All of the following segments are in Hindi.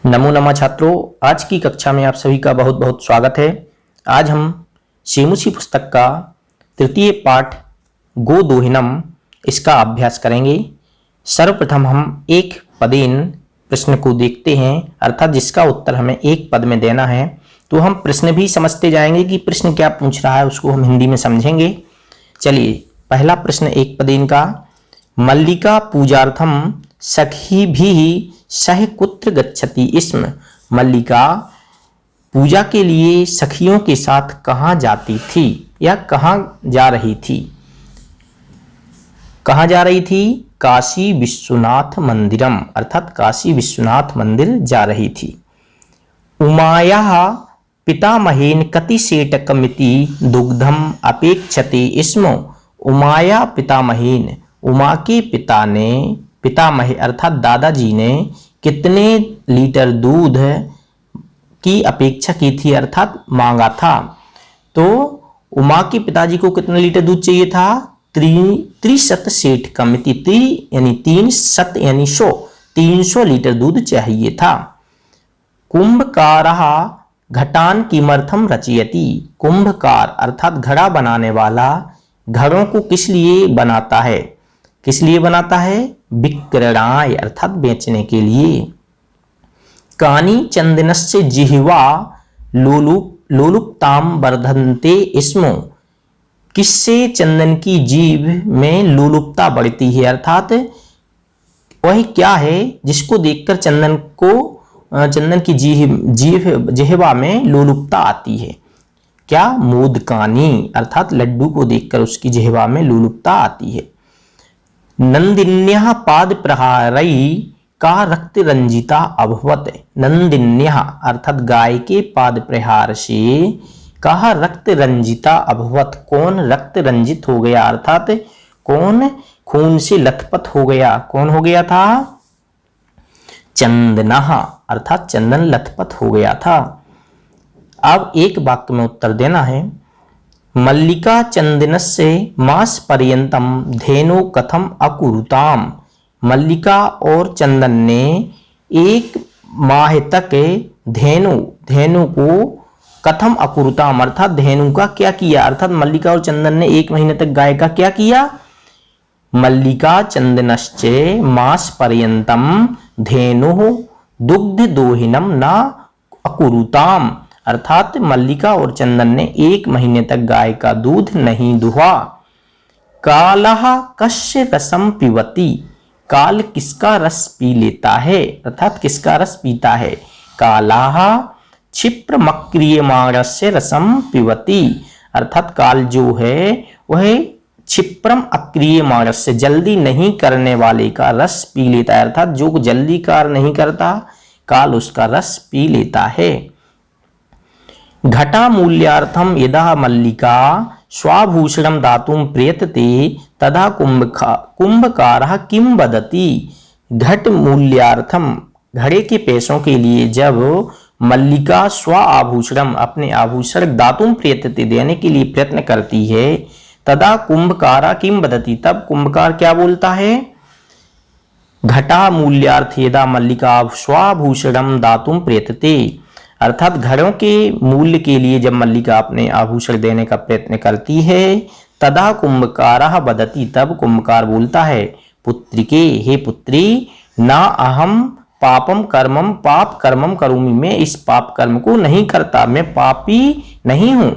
नमो नमः छात्रों, आज की कक्षा में आप सभी का बहुत बहुत स्वागत है। आज हम सेमुसी पुस्तक का तृतीय पाठ गो दोहिनम इसका अभ्यास करेंगे। सर्वप्रथम हम एक पदेन प्रश्न को देखते हैं, अर्थात जिसका उत्तर हमें एक पद में देना है। तो हम प्रश्न भी समझते जाएंगे कि प्रश्न क्या पूछ रहा है, उसको हम हिंदी में समझेंगे। चलिए, पहला प्रश्न एक पदेन का। मल्लिका पूजार्थम सखी भी सह कुत्र गच्छति स्म। मल्लिका पूजा के लिए सखियों के साथ कहाँ जाती थी या कहाँ जा रही थी? कहाँ जा रही थी? काशी विश्वनाथ मंदिरम, अर्थात काशी विश्वनाथ मंदिर जा रही थी। उमायाः पितामहेन कति सेटकमिति दुग्धम अपेक्षते स्म। उमाया पितामहेन, उमा के पिता ने, पितामह अर्थात दादाजी ने कितने लीटर दूध की अपेक्षा की थी, अर्थात मांगा था। तो उमा के पिताजी को कितने लीटर दूध चाहिए था? 300 सेटकमिति, यानी 300 यानी 100, 300 लीटर दूध चाहिए था। कुंभकारः घटान किमर्थम रचयति। कुंभकार अर्थात घड़ा बनाने वाला घड़ों को किस लिए बनाता है? किस लिए बनाता है? विक्रणाय अर्थात बेचने के लिए। कानी चंदनस्य जिह्वा लोलुप्ताम वर्धन्ते स्म। किससे चंदन की जीभ में लोलुपता बढ़ती है, अर्थात वह क्या है जिसको देखकर चंदन की जिह्वा में लोलुपता आती है? क्या? मोदकानी अर्थात लड्डू को देखकर उसकी जिह्वा में लोलुपता आती है। नंदिन्यः पाद प्रहारै का रक्त रंजिता अभवत। नंदिन्यः अर्थात गाय के पाद प्रहार से कहा रक्त रंजिता अभवत, कौन रक्त रंजित हो गया, अर्थात कौन खून से लथपथ हो गया? कौन हो गया था? चंदनः अर्थात चंदन लथपथ हो गया था। अब एक वाक्य में उत्तर देना है। मल्लिका चंदनस्य मास पर्यंतम धेनु कथम अकुरुताम। मल्लिका और चंदन ने एक माह तक धेनु को कथम अकुरुताम अर्थात धेनु का क्या किया? अर्थात मल्लिका और चंदन ने एक महीने तक गाय का क्या किया? मल्लिका चंदनश्चे मास पर्यंतम धेनु दुग्ध दोहिनम न अकुरुताम, अर्थात मल्लिका और चंदन ने एक महीने तक गाय का दूध नहीं दुहा। कालः कस्य रसम पिबति। काल किसका रस पी लेता है, अर्थात किसका रस पीता है? कालः क्षिप्रम अक्रियमाणस्य रसम पिबति, अर्थात काल जो है वह क्षिप्रम अक्रियमाणस्य जल्दी नहीं करने वाले का रस पी लेता है, अर्थात जो जल्दी कार्य नहीं करता काल उसका रस पी लेता है। घटा मूल्यार्थम यदा मल्लिका स्वाभूषणम दातुम प्रयतते तदा कुंभकारः किम वदति। घट मूल्यार्थम घड़े के पैसों के लिए जब मल्लिका स्व आभूषणम अपने आभूषण दातुम प्रयतते देने के लिए प्रयत्न करती है, तदा कुंभकारः किम वदति तब कुंभकार क्या बोलता है? घटा मूल्यार्थ यदा मल्लिका स्वाभूषणम दातुम प्रयतते, अर्थात घड़ों के मूल्य के लिए जब मल्लिका अपने आभूषण देने का प्रयत्न करती है, तदा कुंभकारः वदति तब कुंभकार बोलता है, पुत्रिके हे पुत्री, ना अहम पापम कर्मम पाप कर्मम करूमि, मैं इस पाप कर्म को नहीं करता, मैं पापी नहीं हूं।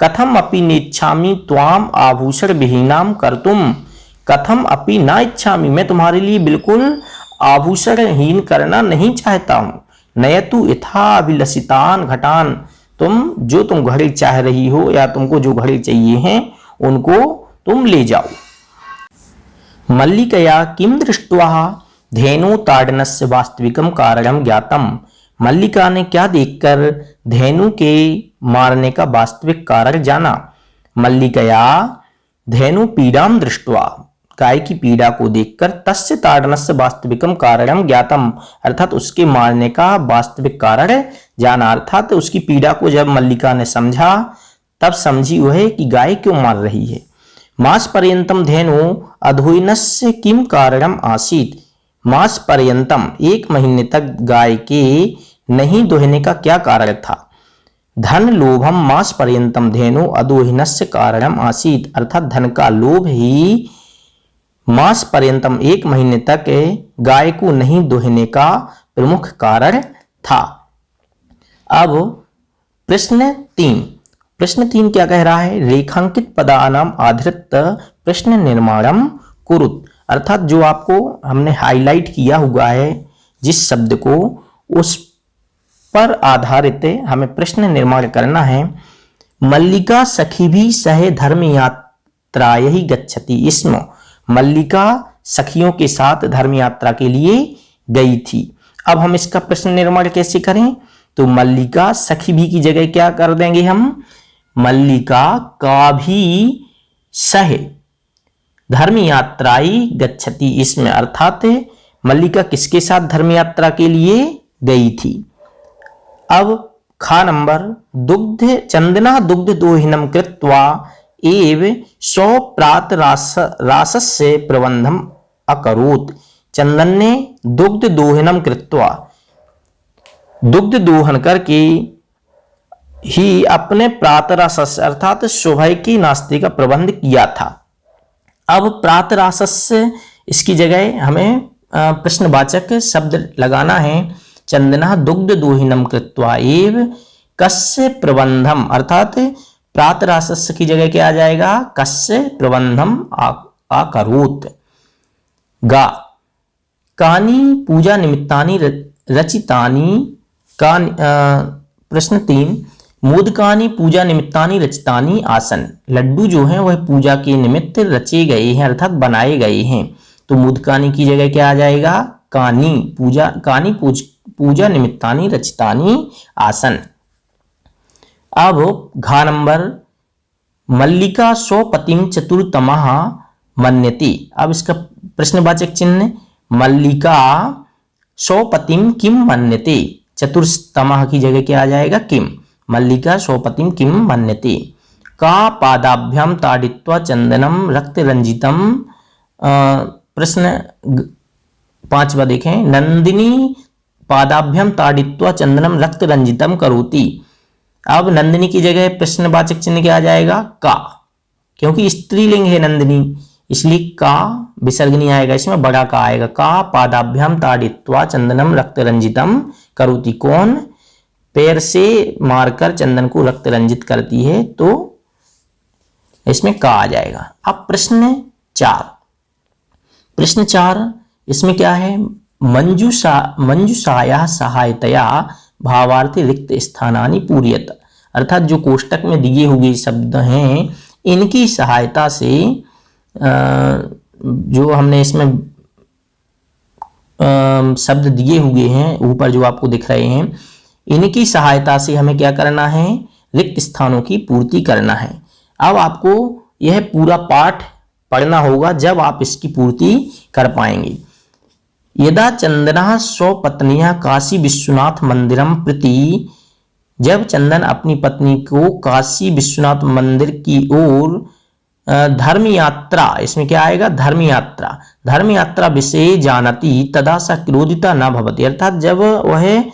कथम अपि नेच्छामि त्वाम आभूषण विहीनाम कर्तुम। कथम अपि न इच्छामि, मैं तुम्हारे लिए बिल्कुल आभूषणहीन करना नहीं चाहता हूं। नयतु यथा अभिलषितान घटान, तुम घड़ी चाह रही हो या तुमको जो घड़ी चाहिए हैं उनको तुम ले जाओ। मल्लिकया किम दृष्ट्वा धेनु ताडनस्य वास्तविकम कारणम ज्ञातम। मल्लिका ने क्या देखकर धेनु के मारने का वास्तविक कारण जाना? मल्लिकया धेनु पीड़ाम दृष्ट्वा, गाय की पीड़ा को देखकर तस्य ताड़नस्य वास्तविकम कारणम ज्ञातम, अर्थात उसके मारने का वास्तविक कारण जाना, अर्थात उसकी पीड़ा को जब मल्लिका ने समझा तब समझी वह कि गाय क्यों मार रही है। मास पर्यंतम धेनु अधोइनस्य किम कारणम आसीत। मास पर्यंतम एक महीने तक गाय के नहीं दोहने का क्या कारण था? धन लोभम मास पर्यंतम धेनु अदोहिनस्य कारणम आसीत, अर्थात धन का लोभ ही मास पर्यंतम 1 महीने तक गाय को नहीं दोहने का प्रमुख कारण था। अब प्रश्न 3 क्या कह रहा है? रेखांकित पदानाम आधृत प्रश्न निर्माणम कुरुत, अर्थात जो आपको हमने हाईलाइट किया हुआ है जिस शब्द को, उस पर आधारित हमें प्रश्न निर्माण करना है। मल्लिका सखी भी सहे धर्म यात्रा यही गच्छति, इसमें मल्लिका सखियों के साथ धर्म यात्रा के लिए गई थी। अब हम इसका प्रश्न निर्माण कैसे करें? तो मल्लिका सखी भी की जगह क्या कर देंगे हम? मल्लिका का भी सहे धर्म यात्राई गच्छति, इसमें अर्थात मल्लिका किसके साथ धर्म यात्रा के लिए गई थी? अब खा नंबर, दुग्ध चंदना दुग्ध दोहिनम कृत्वा एव सौ प्रात रासस्य प्रबंधम अकरोत, चंदन ने दुग्ध दोहनम कृत्वा दुग्ध दोहन करके ही अपने प्रातरासस अर्थात सुबह की नाश्ते का प्रबंध किया था। अब प्रातरासस्य इसकी जगह हमें प्रश्नवाचक शब्द लगाना है। चंदना दुग्ध दोहिनम कृत्वा एव कस्य प्रबंधम, अर्थात प्रातरासस्य की जगह क्या आ जाएगा? कस्य प्रबंधम आकरोत। गा कानी पूजा निमित्तानि रचितानि का प्रश्न 3 मोदकानी पूजा निमित्तानि रचितानि आसन, लड्डू जो हैं वह पूजा के निमित्त रचे गए हैं अर्थात बनाए गए हैं। तो मोदकानी की जगह क्या आ जाएगा? कानी पूजा निमित्तानि रचितानि आसन। अब घा नंबर, मल्लिका स्वपतिम चतुर्तमः मन्यते, अब इसका प्रश्नवाचक चिन्ह, मल्लिका स्वपतिम किम मन्यते, चतुर्तमः की जगह क्या आ जाएगा? किम, मल्लिका स्वपतिम किम मन्यते। का पादाभ्याम ताड़ित्वा चंदनम रक्त रंजितम, प्रश्न 5वां देखें, नंदिनी पादाभ्याम ताड़ित्वा चंदनम रक्त रंजितम करोति। अब नंदिनी की जगह प्रश्नवाचक चिन्ह क्या आ जाएगा? का, क्योंकि स्त्रीलिंग है नंदिनी इसलिए का विसर्ग नहीं आएगा, इसमें बड़ा का आएगा। का पादाभ्याम ताड़ित्वा चंदनम रक्त रंजितम करोति, कौन पैर से मारकर चंदन को रक्त रंजित करती है, तो इसमें का आ जाएगा। अब प्रश्न 4 इसमें क्या है? मंजूषाया सहायतया भावार्थी रिक्त स्थानानि पूर्यत, अर्थात जो कोष्टक में दिए हुए शब्द हैं इनकी सहायता से जो हमने इसमें शब्द दिए हुए हैं ऊपर जो आपको दिख रहे हैं, इनकी सहायता से हमें क्या करना है? रिक्त स्थानों की पूर्ति करना है। अब आपको यह पूरा पाठ पढ़ना होगा जब आप इसकी पूर्ति कर पाएंगे। यदा चंदना स्वपत्निया काशी विश्वनाथ मंदिरम प्रति, जब चंदन अपनी पत्नी को काशी विश्वनाथ मंदिर की ओर धर्म यात्रा, इसमें क्या आएगा? धर्म यात्रा विषय जानती तदा सा क्रोधिता न भवती, अर्थात जब वह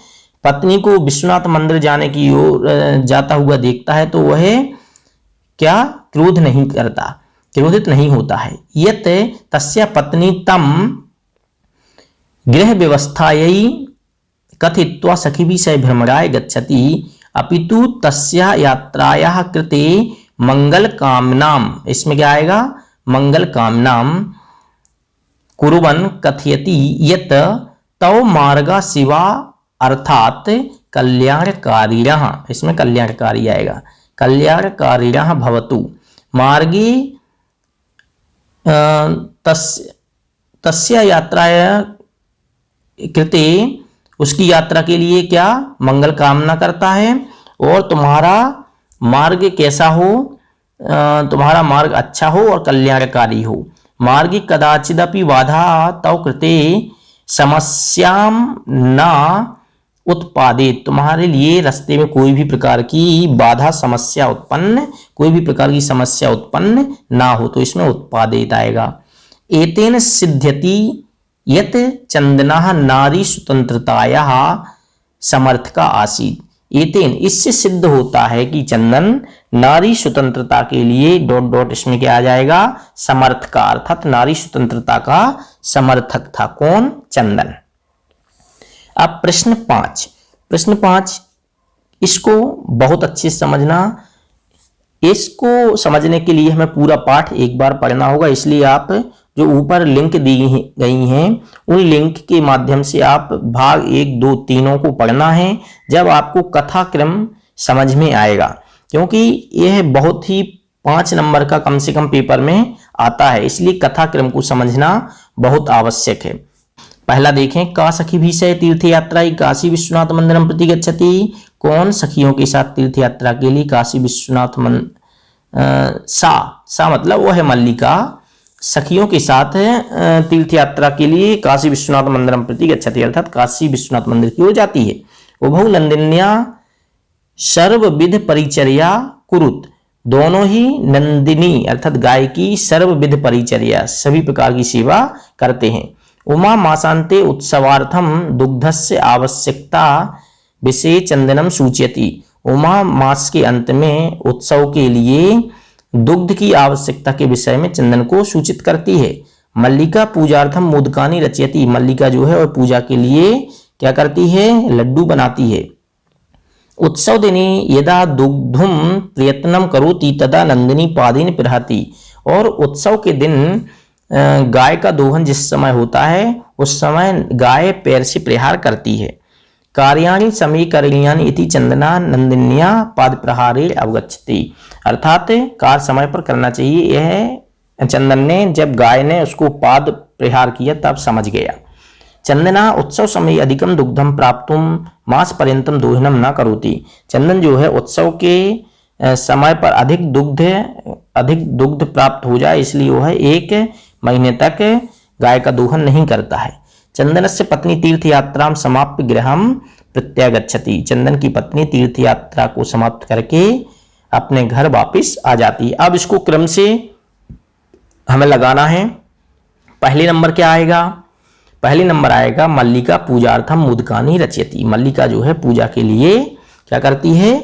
पत्नी को विश्वनाथ मंदिर जाने की ओर जाता हुआ देखता है तो वह क्या क्रोध नहीं करता, क्रोधित नहीं होता है। यत तस्या पत्नी तम गृह व्यवस्थायै कथित्वा सखिभिः सह भ्रमराय गच्छति, अपितु तस्या यात्रायाः कृते मंगल कामनाम, इसमें क्या आएगा? मंगल कामनाम कुर्वन् कथयति यत तव मार्गा शिवा, अर्थात कल्याणकारिणः, इसमें कल्याणकारी आएगा, कल्याणकारिणः भवतु मार्गे तस्या यात्राया कृते, उसकी यात्रा के लिए क्या मंगल कामना करता है, और तुम्हारा मार्ग कैसा हो? तुम्हारा मार्ग अच्छा हो और कल्याणकारी हो। मार्गे कदाचिदपि बाधा तव कृते समस्याम न उत्पादित, तुम्हारे लिए रास्ते में कोई भी प्रकार की बाधा समस्या उत्पन्न, कोई भी प्रकार की समस्या उत्पन्न ना हो, तो इसमें उत्पादित आएगा। एतेन सिद्ध्यति यत चंदना नारी स्वतंत्रतायाः समर्थका आसीत्। एतेन इससे सिद्ध होता है कि चंदन नारी स्वतंत्रता के लिए डॉट डॉट इसमें क्या आ जाएगा, समर्थका, अर्थात नारी स्वतंत्रता का समर्थक था। कौन? चंदन। अब प्रश्न 5 इसको बहुत अच्छे से समझना। इसको समझने के लिए हमें पूरा पाठ एक बार पढ़ना होगा, इसलिए आप जो ऊपर लिंक दी गई हैं उन लिंक के माध्यम से आप भाग 1, 2, तीनों को पढ़ना है। जब आपको कथा क्रम समझ में आएगा, क्योंकि यह बहुत ही 5 नंबर का कम से कम पेपर में आता है, इसलिए कथा क्रम को समझना बहुत आवश्यक है। पहला देखें, का सखी भीषय तीर्थ यात्रा काशी विश्वनाथ मंदिरम प्रति गच्छति। कौन सखियों के साथ तीर्थ यात्रा के लिए काशी विश्वनाथ सा मतलब वो है मल्लिका, सखियों के साथ तीर्थ यात्रा के लिए काशी विश्वनाथ मंदिरम प्रति गच्छति, अर्थात काशी विश्वनाथ मंदिर की ओर जाती है। उभौ नंदिन्या सर्वविध परिचर्या कुरुत, दोनों ही नंदिनी अर्थात गाय की सर्वविध परिचर्या सभी प्रकार की सेवा करते हैं। उमा मासांते उत्सवार्थम दुग्धस्य आवश्यकता विषय चंदनम सूचयति। उमा मास के अंत में उत्सव के लिए दुग्ध की आवश्यकता के विषय में चंदन को सूचित करती है। मल्लिका पूजार्थम मोदकानि रचयति, मल्लिका जो है वह पूजा के लिए क्या करती है, लड्डू बनाती है। उत्सव दिने यदा दुग्धुम प्रयत्नम करोति तदा नंदिनी पादेन प्रहति, और उत्सव के दिन गाय का दोहन जिस समय होता है उस समय गाय पैर से प्रहार करती है। कार्याणि समय करणीयानि इति चंदना नंदिन्या पाद प्रहारे अवगच्छति, अर्थात कार्य समय पर करना चाहिए, यह चंदन ने जब गाय ने उसको पाद प्रहार किया तब समझ गया। चंदना उत्सव समय अधिकम दुग्धम प्राप्तुम मास पर्यंतम दोहनम न करोति, चंदन जो है उत्सव के समय पर अधिक दुग्ध प्राप्त हो जाए इसलिए वह 1 महीने तक गाय का दोहन नहीं करता है। चंदनस्य पत्नी तीर्थ यात्रा समाप्य गृहम प्रत्यागच्छति, चंदन की पत्नी तीर्थ यात्रा को समाप्त करके अपने घर वापस आ जाती है। अब इसको क्रम से हमें लगाना है। पहले नंबर क्या आएगा, पहले नंबर आएगा मल्लिका पूजार्थम मोदकानि रचयति, मल्लिका जो है पूजा के लिए क्या करती है,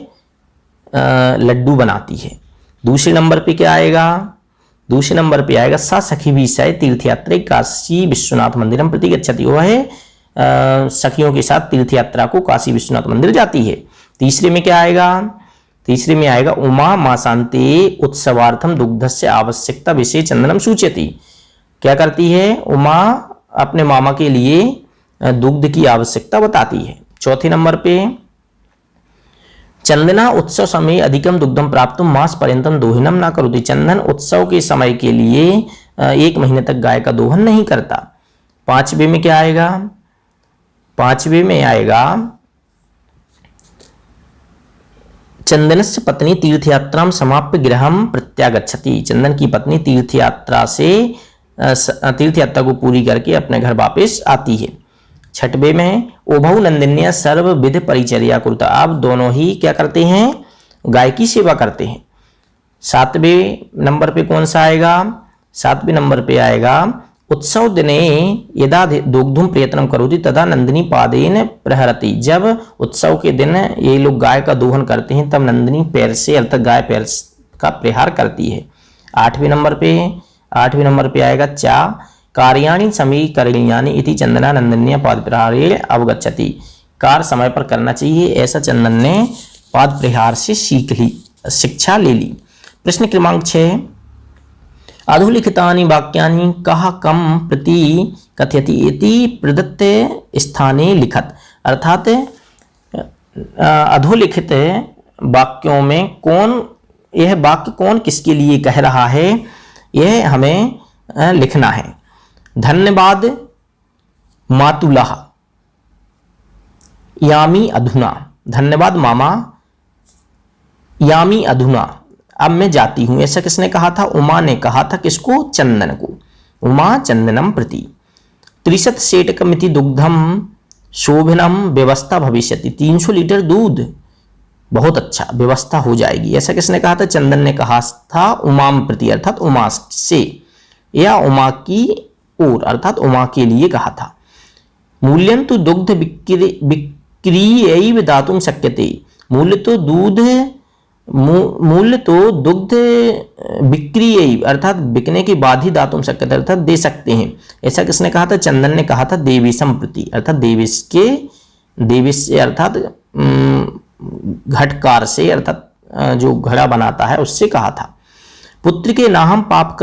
लड्डू बनाती है। दूसरे नंबर पे क्या आएगा, दूसरे नंबर पे आएगा सा सखी विषय तीर्थयात्रा काशी विश्वनाथ मंदिरम प्रति गच्छति, वह है सखियों के साथ तीर्थ यात्रा को काशी विश्वनाथ मंदिर जाती है। तीसरे में क्या आएगा, तीसरे में आएगा उमा मासांते उत्सवार्थम दुग्धस्य आवश्यकता विषय चंदनम सूचयति, क्या करती है, उमा अपने मामा के लिए दुग्ध की आवश्यकता बताती है। चौथे नंबर पे चंदना उत्सव समय अधिकम दुग्धम प्राप्त मास पर्यंतम दोहनम ना करोति, चंदन उत्सव के समय के लिए 1 महीने तक गाय का दोहन नहीं करता। पांचवे में क्या आएगा, पांचवे में आएगा चंदनस्य पत्नी तीर्थयात्रा समाप्य गृहम प्रत्यागच्छति, चंदन की पत्नी तीर्थयात्रा को पूरी करके अपने घर वापस आती है। छठवें में उभौ नंदिन्या सर्वविध परिचर्या कुरुता, आप दोनों ही क्या करते हैं, गाय की सेवा करते हैं। सातवें नंबर पे कौन सा आएगा, सातवें नंबर पे आएगा उत्सव दिने यदा दुग्धुम प्रयत्नम करोति तदा नंदिनी पादेन प्रहरति, जब उत्सव के दिन ये लोग गाय का दोहन करते हैं तब नंदिनी पैर से अर्थात गाय पैर का प्रहार करती है। आठवें नंबर पे आएगा चा कार्याणि समय करणीयानि इति चंदना नंदिन्या पाद प्रहारे अवगच्छति, कार्य समय पर करना चाहिए ऐसा चंदन ने पाद प्रहार से शिक्षा ले ली। प्रश्न क्रमांक 6, अधोलिखितानि वाक्यानि कः कम प्रति कथयति इति प्रदत्त स्थाने लिखत, अर्थात अधोलिखित वाक्यों में यह वाक्य कौन किसके लिए कह रहा है यह हमें लिखना है। धन्यवाद मातुलः यामी अधुना, धन्यवाद मामा यामी अधुना, अब मैं जाती हूं, ऐसा किसने कहा था, उमा ने कहा था, किसको, चंदन को। उमा चंदनम प्रति 30 सेटकमिति दुग्धम शोभनम व्यवस्था भविष्यति, 300 लीटर दूध बहुत अच्छा व्यवस्था हो जाएगी, ऐसा किसने कहा था, चंदन ने कहा था उमाम प्रति अर्थात उमा से या उमा की ओर अर्थात उमा के लिए कहा था। मूल्यं तु दुग्ध विक्रियैव दातुं शक्यते। मूल्य तो दुग्ध विक्रियैव अर्थात बिकने के बाद ही दातुं शक्यते अर्थात दे सकते हैं। ऐसा किसने कहा था? चंदन ने कहा था देवेशम प्रति अर्थात देवेश से अर्थात घटकार से अर्थात जो घड़ा बनाता है उससे कहा था। पुत्र के नाहम पाप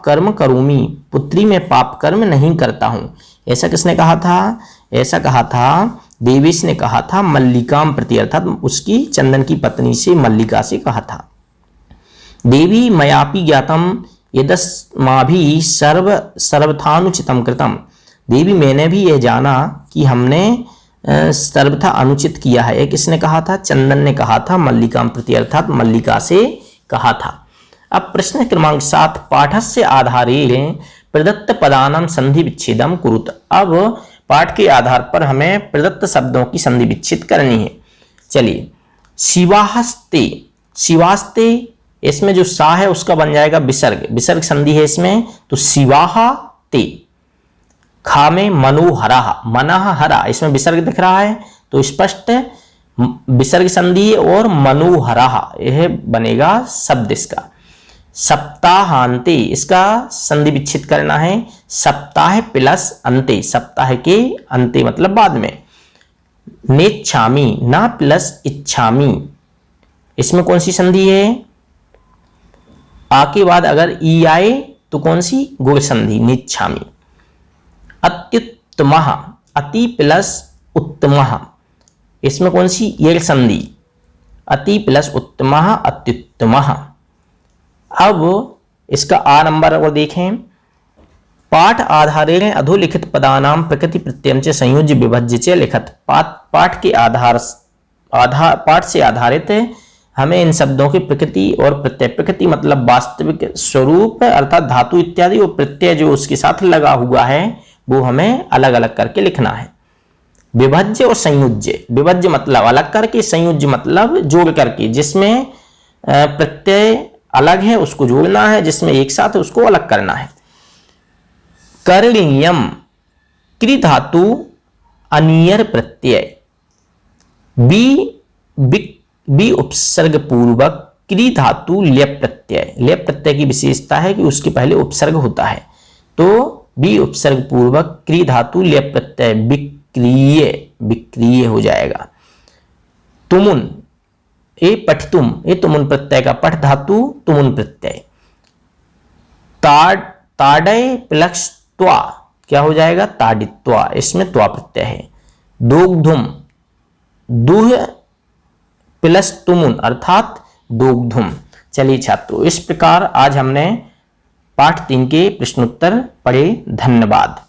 कर्म करूमी, पुत्री में पाप कर्म नहीं करता हूं। ऐसा किसने कहा था? ऐसा कहा था देवेश ने कहा था मल्लिकाम प्रति अर्थात उसकी चंदन की पत्नी से मल्लिका से कहा था। देवी मयापि ज्ञातम यदस्माभि सर्वथानुचितम कृतम, देवी मैंने भी यह जाना कि हमने सर्वथा अनुचित किया है। ये किसने कहा था? चंदन ने कहा था मल्लिकाम प्रति अर्थात मल्लिका से कहा था। अब प्रश्न क्रमांक 7 पाठस्य आधारे प्रदत्त पदानां संधि विच्छेदम कुरुत। अब पाठ के आधार पर हमें प्रदत्त शब्दों की संधि विच्छेद करनी है। चलिए, शिवास्ते, शिवास्ते इसमें जो सा है उसका बन जाएगा विसर्ग, विसर्ग संधि है इसमें, तो शिवाहा ते। खा में मनोहरा, मनः हरा, इसमें विसर्ग दिख रहा है तो स्पष्ट विसर्ग संधि और मनोहरा यह बनेगा शब्द इसका। सप्ताहांते इसका संधि विच्छेद करना है, सप्ताह प्लस अंते, सप्ताह के अंते मतलब बाद में। नेच्छामी ना प्लस इच्छामी, इसमें कौन सी संधि है? आ के बाद अगर ई आए तो कौन सी? गुण संधि नेच्छामी। अत्युत्तमः, अति प्लस उत्तमः, इसमें कौन सी? ये संधि, अति प्लस उत्तमः अत्युत्तमः। अब इसका आ नंबर अगर देखें, पाठ आधारेण अधोलिखित पदानां प्रकृति प्रत्ययम च संयोज्य विभज्य च लिखत। पाठ के पाठ से आधारित हमें इन शब्दों की प्रकृति और प्रत्यय, प्रकृति मतलब वास्तविक स्वरूप अर्थात धातु इत्यादि, और प्रत्यय जो उसके साथ लगा हुआ है वो हमें अलग अलग करके लिखना है। विभज्य और संयोज्य, विभज्य मतलब अलग करके, संयोज्य मतलब जोड़ करके, जिसमें प्रत्यय अलग है उसको जोड़ना है, जिसमें एक साथ है उसको अलग करना है। करणीयम क्रि धातु अनियर प्रत्यय, बी उपसर्ग पूर्वक क्रि धातु लेप प्रत्यय, लेप प्रत्यय की विशेषता है कि उसके पहले उपसर्ग होता है, तो बी उपसर्ग पूर्वक क्रि धातु लेप प्रत्यय विक्रिय, विक्रिय हो जाएगा। तुमुन ए पठतुम, ए तुमुन प्रत्यय का पठ धातु तुमुन प्रत्यय। ताडय प्लस त्वा क्या हो जाएगा? ताडित्वा, इसमें त्वा प्रत्यय है। दोग्धुम, दुह प्लस तुमुन अर्थात दोग्धुम। चलिए छात्रों, इस प्रकार आज हमने पाठ 3 के प्रश्नोत्तर पढ़े। धन्यवाद।